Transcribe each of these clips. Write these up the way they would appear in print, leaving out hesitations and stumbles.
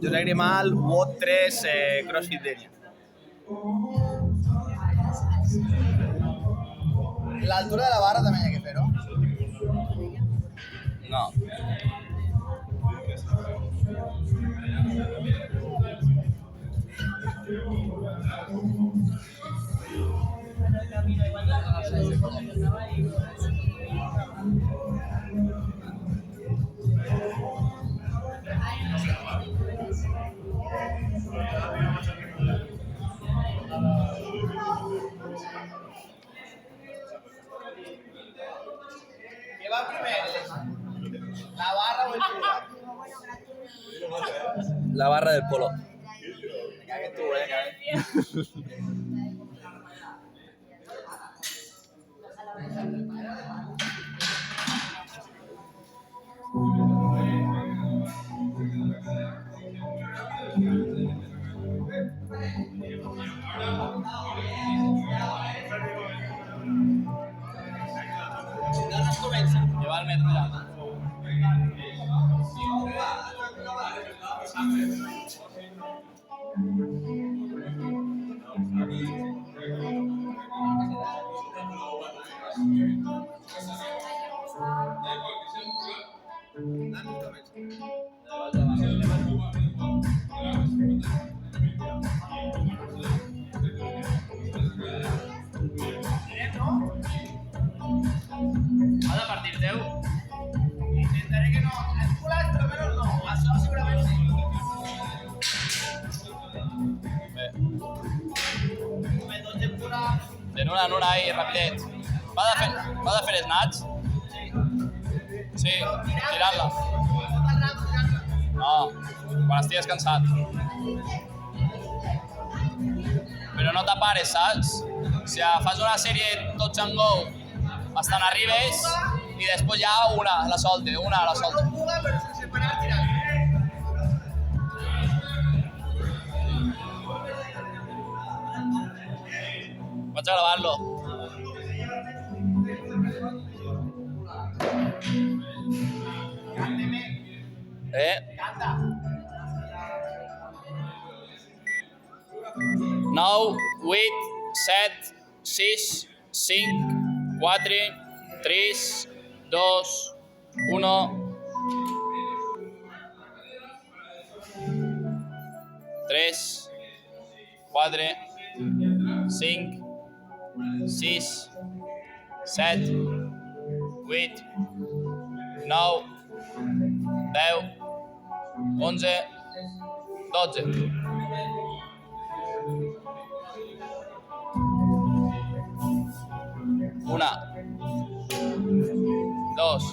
Josep Grimal, WOD 3, CrossFit Denia. L'altura de la barra també hi ha que fer, no? No. Què va primer? La barra o el pula? La barra del polo. Me cagues tu, No es comença. Lleva el metro ya. Ha de partir 10. Intentaré que no. El pula és però menos no. Això segurament sí. Bé. Dos de pula. En una ahí, rapidet. Va de fer snatch? Sí, tirant-la. Tot el rato tirant-la. No, quan estigues cansat. Però no t'apares, saps? O sigui, fas una sèrie touch and go hasta n'arribes i després ja una a la solte. Un pula però sense parar tirant. Vaig a gravar-lo. Cánteme. Canta. 9, 8, 7, 6, 5, 4, 3, 2, 1... 3, 4, 5, 6, 7, 8, 9, 10, 11, 12. Una, dos,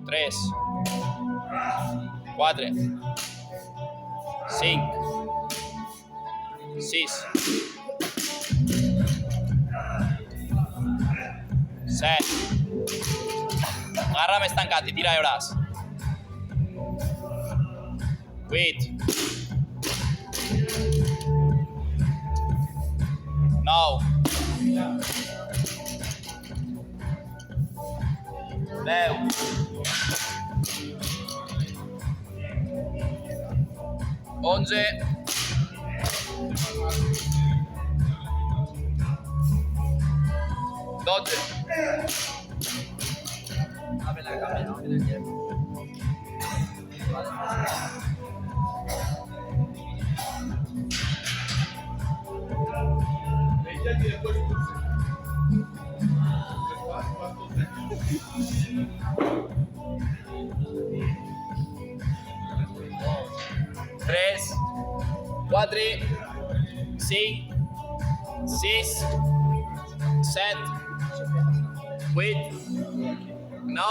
tres, quatre, cinc, sis, set. Agarra més tancat i tira de braç. 8, 9, 10, 11, 12. Abre la cámara, ¿no? Que te llevo. Tres, 4, 5, 6, 7, 8, 9,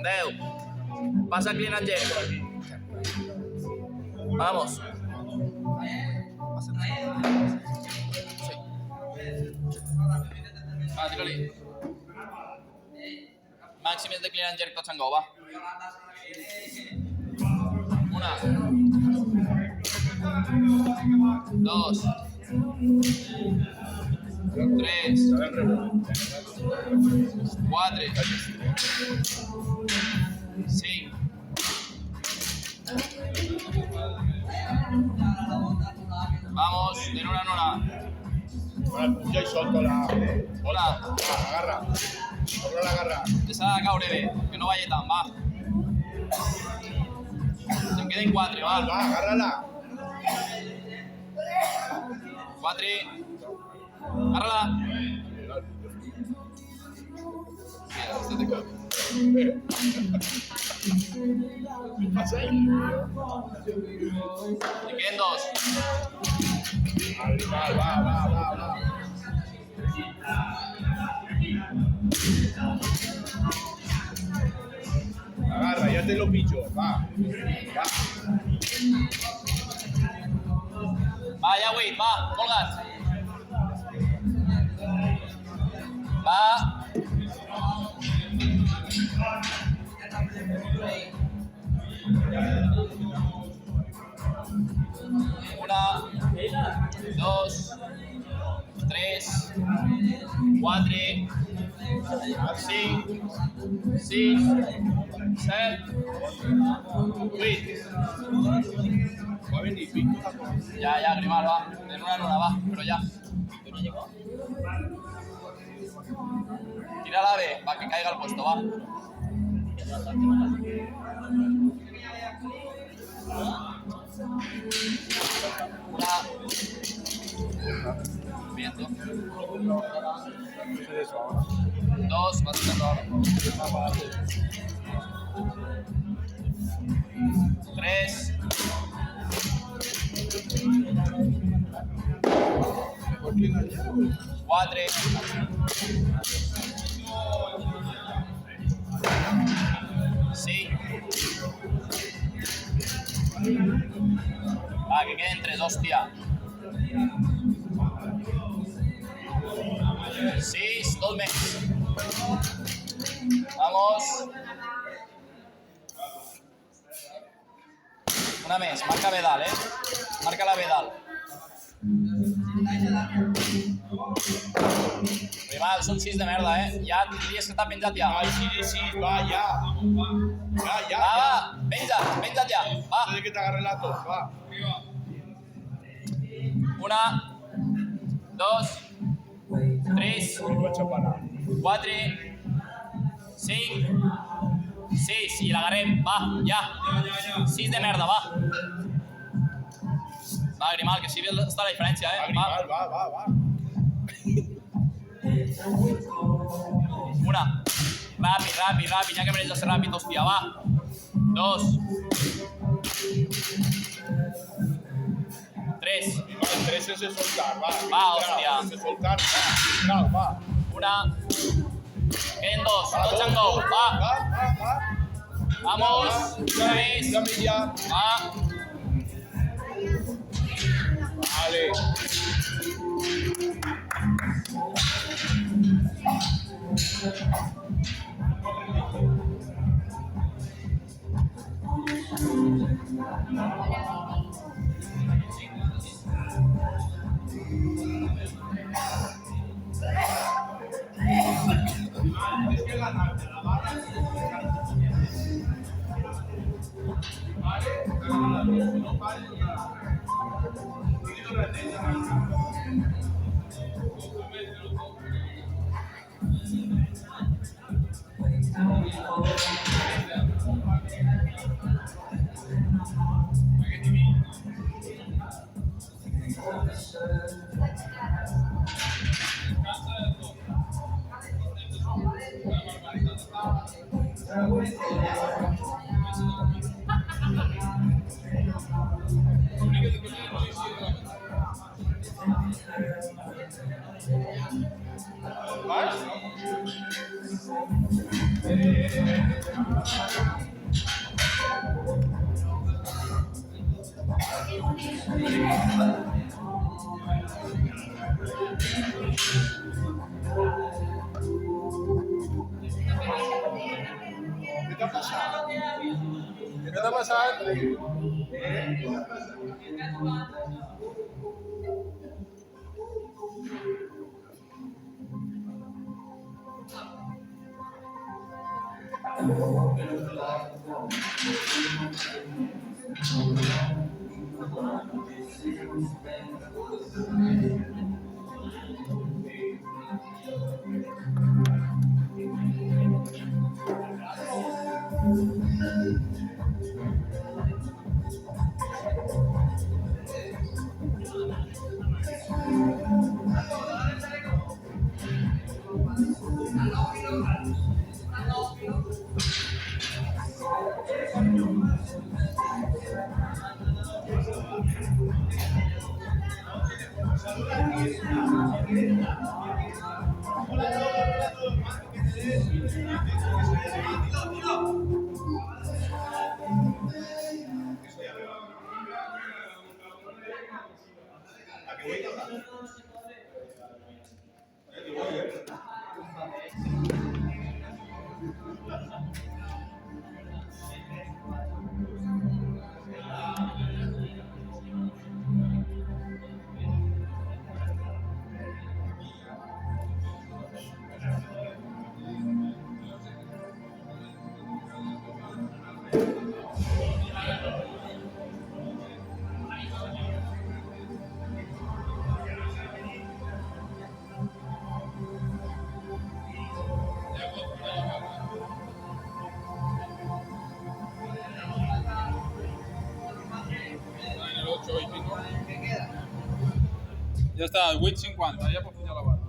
10. Pasa clean and jerk por aquí. Vamos. Sí. Va, tira-li. Màximes de clean and jerk tots en go, va. Una, dos, tres, quatre, cinc, Vamos, de una en una. Bueno, puja i solta-la. Hola. Va, agarra. Obre la garra. Deixa de caure bé, que no vagi tant, va. Se'n queden 4, va. Va, agarra-la. 4. Agarra-la. ¿Qué pasa ahí? Se'n queden 2. Va. Agarra, ya te lo pillo. Va. Va, ja ho he dit, va, colga't. Va. Una, 2, 3, 4, 5, 6, 7, 8. Va a venir, pinto. Ya, Grimal, va. De una en una, va, pero ya. Tírala B, para que caiga el puesto, va. Una. Viento. 2, vas a hacerlo ahora. 3. 4. 5. Va, que queden 3, hostia. 6, 2 més. Vamos. Una més, marca B dalt, Marca la B dalt. Rival, són 6 de merda, Ja diries que està penjat ja. Ay, sí, va, ya. Va, penja't ja. Va. Antes de que te agarre la tos, va. Una, 2, 3, Venga, chapala. 4, 5, 6. I l'agarrem, va, ja. 6 de merda, va. Va, Grimal, que sí està la diferència, Agrimal, va. Una. Ràpid, ja que mereix de ser ràpid, hòstia, va. 2. 3. El 3 sense soltar, va. Va, hòstia. Sense soltar, va. Una. Queden 2, tots en go, va. Vamos. 3. La media. Va. Vale. ¿Qué te ha pasado? ¿Qué te ha pasado? En el 8 y pico. Ya está, el WIT 50, ya por fin ya la barra.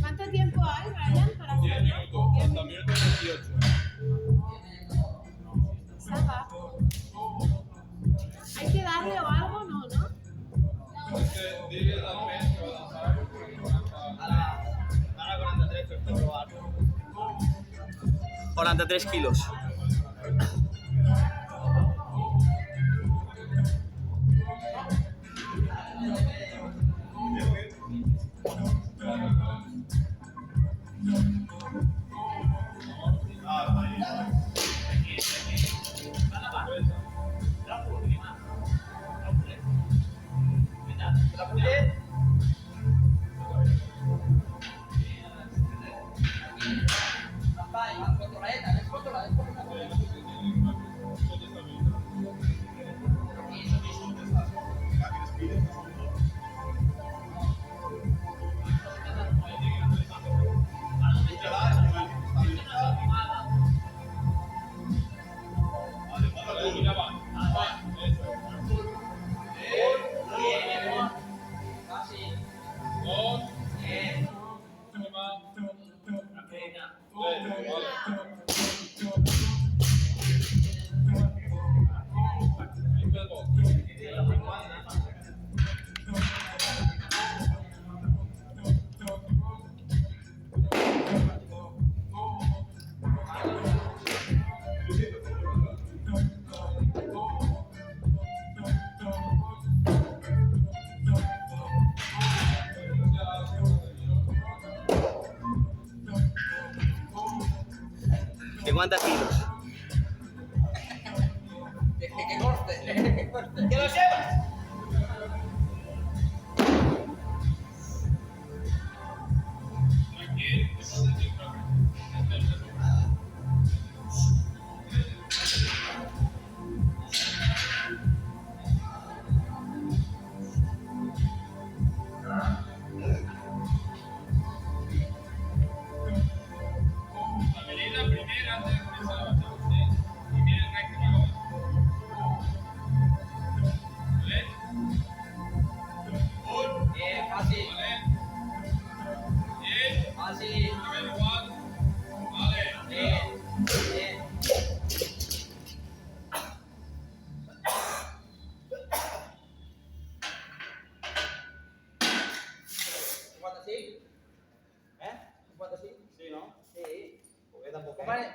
¿Cuánto tiempo hay, Ryan, para 10 hacerlo? minutos, hasta el minuto 28. Salva. ¿Hay que darle o algo? No, ¿no? Es que dile al mes que va a lanzar. Ahora 43, que estoy probando. 43 kilos. ¿50 kilos? Que corte. ¿Qué lo llevas?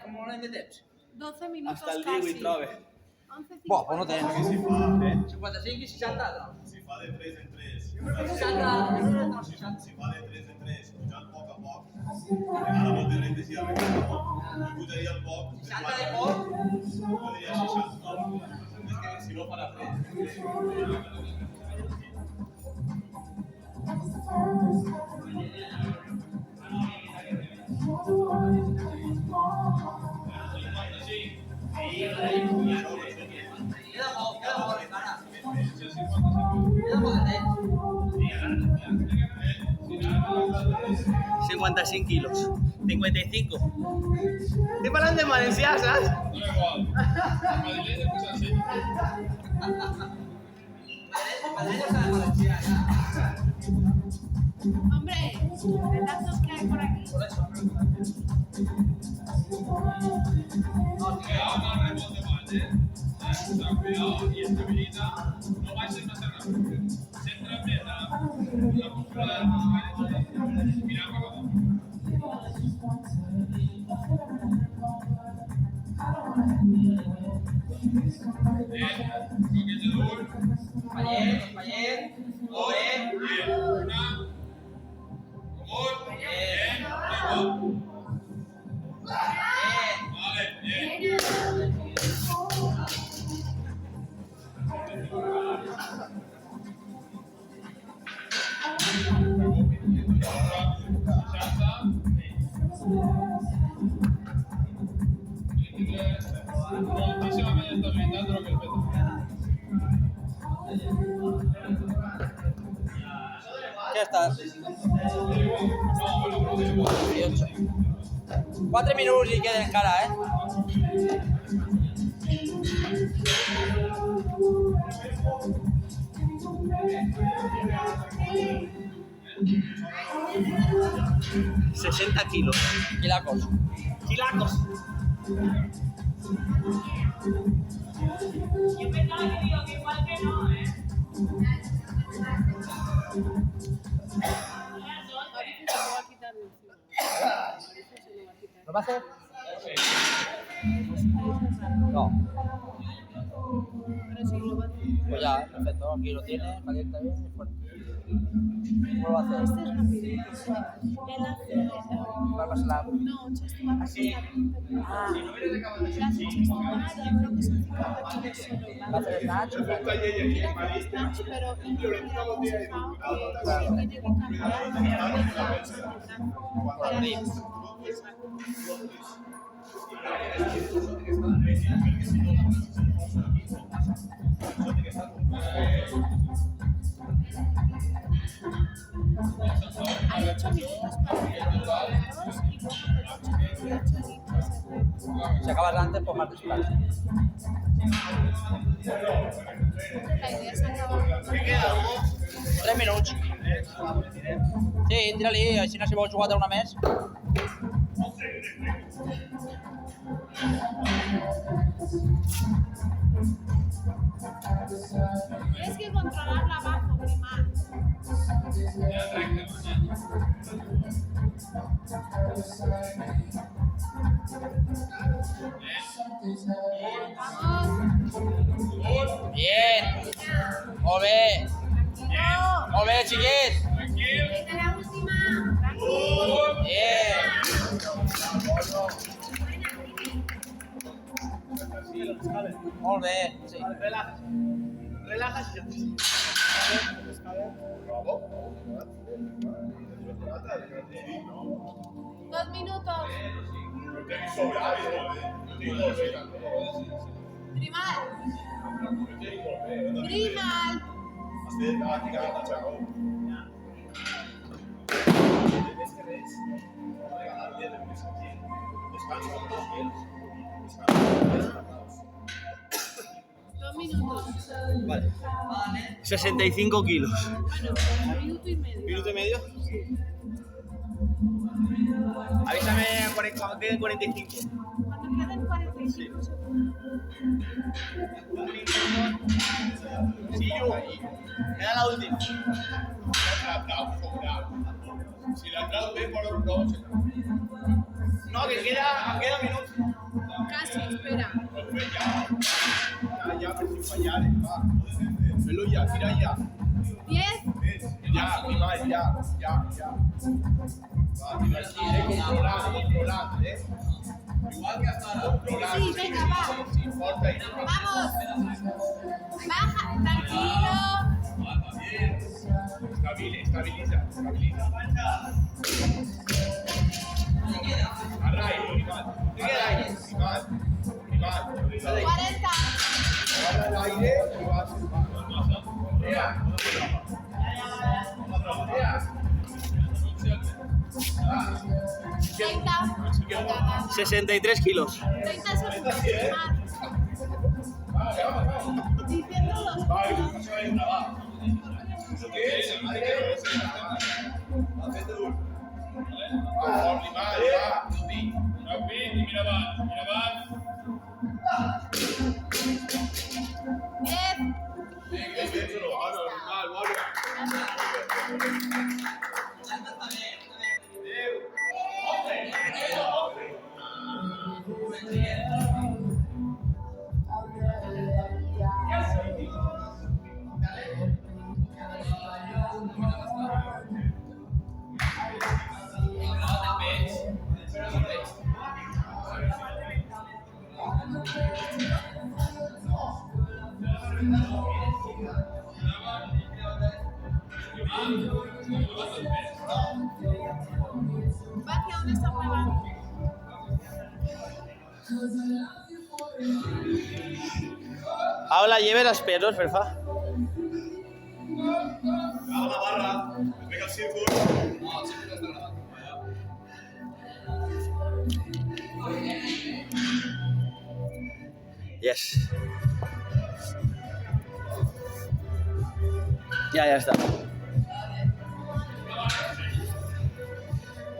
Com de temps? 12 minutos Hasta el casi. 18 trobe. 11:50. Bo, pues no té. Que si fa, 55 i 60, no? si fa de 3 en 3, 60, no, 60. si fa de 3 en 3, pujant poc a poc, ara no té res de si arriba, jo pujaria el poc, 60 de poc? jo diria 60, no? És que si no farà fred. Sí, Queda poco, cara. Sí, sí, cuánto se 55 kilos. 55. Estic parlant de valencià, saps? No igual. El madrileño es muy sencillo. Hombre, de tantos que hay por aquí. Por eso. Cuidado, no rebote mal, ¿eh? O sea, cuidado y estabilidad. No vais a ser más rápido. Centra bien la postura de los pies. Mira para abajo. Coquete duro. Compañero. Bien. Una. Gol. Bien. Vale, bien. Moltísimamente estabilidad de lo que el peso. Ja està. No, bueno, 4 minuts i queden encara, eh? ...60 kilos. Quilacos. Quilacos. Yo pensaba que digo que igual que no, ¿eh? Ahorita se lo va a quitar de encima. Ahorita se lo va a quitar. ¿Lo va a hacer? No. Pero sí lo va a hacer. Pues ya, perfecto. Aquí lo tiene, calienta bien y fuerte. ¿Cómo lo va a hacer? Este es rapidito. Él hace... Barbasla. No, Chesto va a pasar. Ah. Las Chesto va a hacer, creo que son 50 kilos solo. ¿Va a hacer snatch? Quiere hacer snatch, pero y yo le he aconsejado que tiene que cambiar Por abrir. Hay 8 minutos para los y luego de 8 y Si acabas antes, pues más despacio. la idea es acabar. 3 minuts. Sí, tira-li, així no si vol jugar una més. Tienes que controlarla abajo, primar. Vamos. Bien. Molt bé. Tranquilo. Molt bé, xiquets. Vete la última. Tranquilo. Bien. Molt bé. Sí. Relajas y ya. Dos minutos. Primal. Primal. Dos minutos. Vale. 65 kilos. Bueno, un minuto y medio. ¿Minuto y medio? Avísame cuando queden 45. Cuando queden 45 segundos. Sí, yo. Queda la última. Si la trau ve, por los dos. No, que queda un minuto. Casi, espera. Ya, por si fallares, va. Velo ya, tira ya. 10. Ya, Ibai, ya. Va, tira así, controlando, Igual que hasta ahora. Sí, venga, va. Sin importa y Vamos. Baja, tranquilo. Estabiliza. Arraigo, Ibai. 40. 30. 63 kilos. 30 segundos. Diciendo los Tranquilli, Mirabat. Vaya, ¿dónde está probando? Ahora lleve las perros, porfa. Agafa la barra, pega el círcul. No, el círculo està gravat. Yes. Ya está.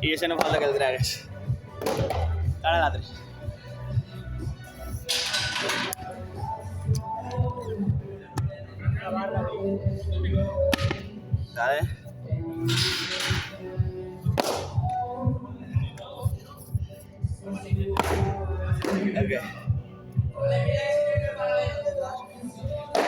Y ese no falta que el tragues. Ahora la 3. Dale. Ok.